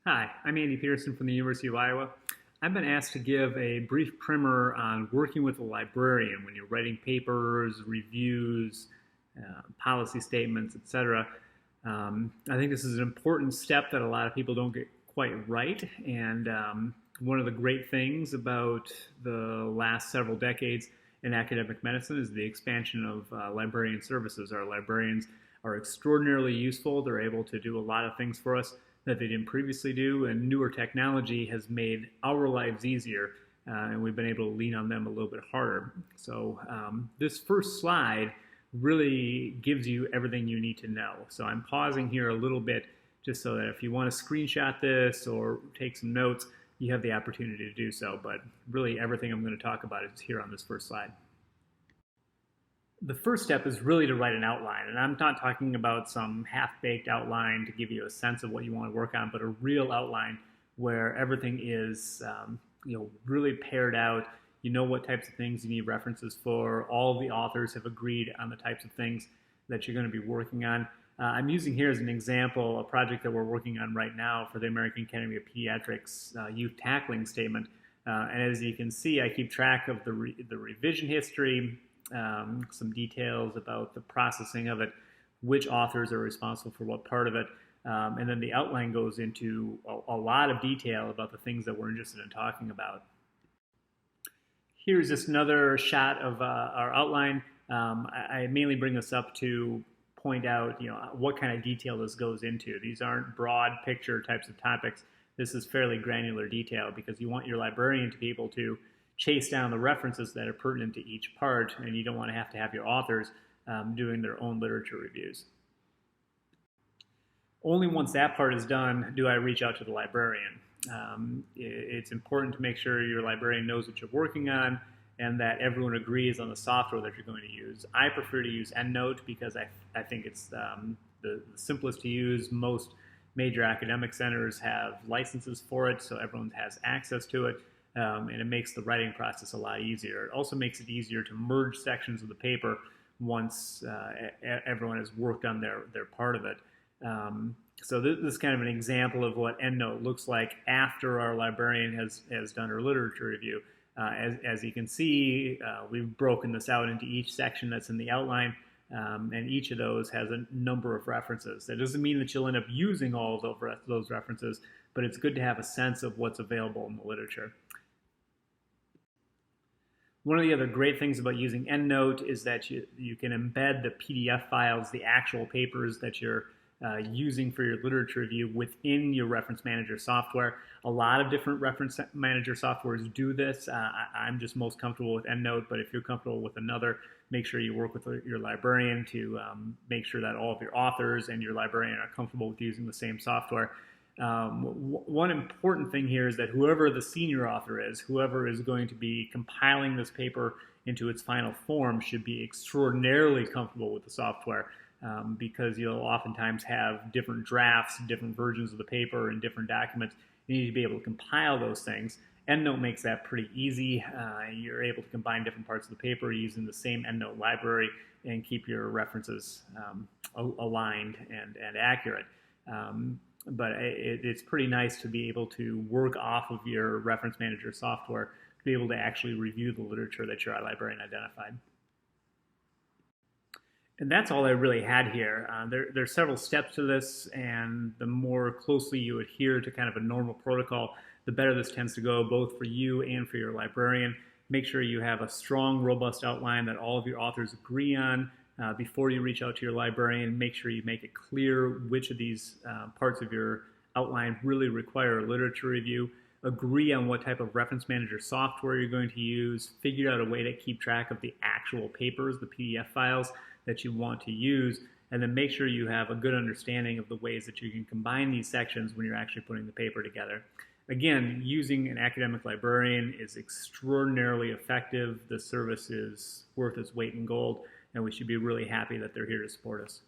Hi, I'm Andy Peterson from the University of Iowa. I've been asked to give a brief primer on working with a librarian when you're writing papers, reviews, policy statements, etc. I think this is an important step that a lot of people don't get quite right. And one of the great things about the last several decades in academic medicine is the expansion of librarian services. Our librarians are extraordinarily useful. They're able to do a lot of things for us that they didn't previously do, and newer technology has made our lives easier, and we've been able to lean on them a little bit harder. So this first slide really gives you everything you need to know. So I'm pausing here a little bit just so that if you want to screenshot this or take some notes, you have the opportunity to do so. But really everything I'm going to talk about is here on this first slide. The first step is really to write an outline, and I'm not talking about some half-baked outline to give you a sense of what you want to work on, but a real outline where everything is really paired out. You know what types of things you need references for. All the authors have agreed on the types of things that you're going to be working on. I'm using here as an example a project that we're working on right now for the American Academy of Pediatrics youth tackling statement. And as you can see, I keep track of the revision history, some details about the processing of it, which authors are responsible for what part of it, and then the outline goes into a lot of detail about the things that we're interested in talking about. Here's just another shot of our outline. I mainly bring this up to point out what kind of detail this goes into. These aren't broad picture types of topics. This is fairly granular detail because you want your librarian to be able to chase down the references that are pertinent to each part, and you don't want to have your authors doing their own literature reviews. Only once that part is done do I reach out to the librarian. It's important to make sure your librarian knows what you're working on and that everyone agrees on the software that you're going to use. I prefer to use Endnote because I think it's the simplest to use. Most major academic centers have licenses for it, so everyone has access to it. And it makes the writing process a lot easier. It also makes it easier to merge sections of the paper once everyone has worked on their part of it. So this is kind of an example of what Endnote looks like after our librarian has done her literature review. As you can see, we've broken this out into each section that's in the outline, and each of those has a number of references. That doesn't mean that you'll end up using all of those references, but it's good to have a sense of what's available in the literature. One of the other great things about using Endnote is that you can embed the PDF files, the actual papers that you're using for your literature review within your reference manager software. A lot of different reference manager softwares do this. I'm just most comfortable with Endnote, but if you're comfortable with another, make sure you work with your librarian to make sure that all of your authors and your librarian are comfortable with using the same software. One important thing here is that whoever the senior author is, whoever is going to be compiling this paper into its final form, should be extraordinarily comfortable with the software because you'll oftentimes have different drafts, different versions of the paper, and different documents. You need to be able to compile those things. Endnote makes that pretty easy. You're able to combine different parts of the paper using the same Endnote library and keep your references aligned and accurate. But it's pretty nice to be able to work off of your reference manager software to be able to actually review the literature that your librarian identified. And that's all I really had here. There's several steps to this, and the more closely you adhere to kind of a normal protocol, the better this tends to go, both for you and for your librarian. Make sure you have a strong, robust outline that all of your authors agree on. Before you reach out to your librarian, make sure you make it clear which of these parts of your outline really require a literature review. Agree on what type of reference manager software you're going to use. Figure out a way to keep track of the actual papers, the PDF files that you want to use, and then make sure you have a good understanding of the ways that you can combine these sections when you're actually putting the paper together. Again, using an academic librarian is extraordinarily effective. The service is worth its weight in gold, and we should be really happy that they're here to support us.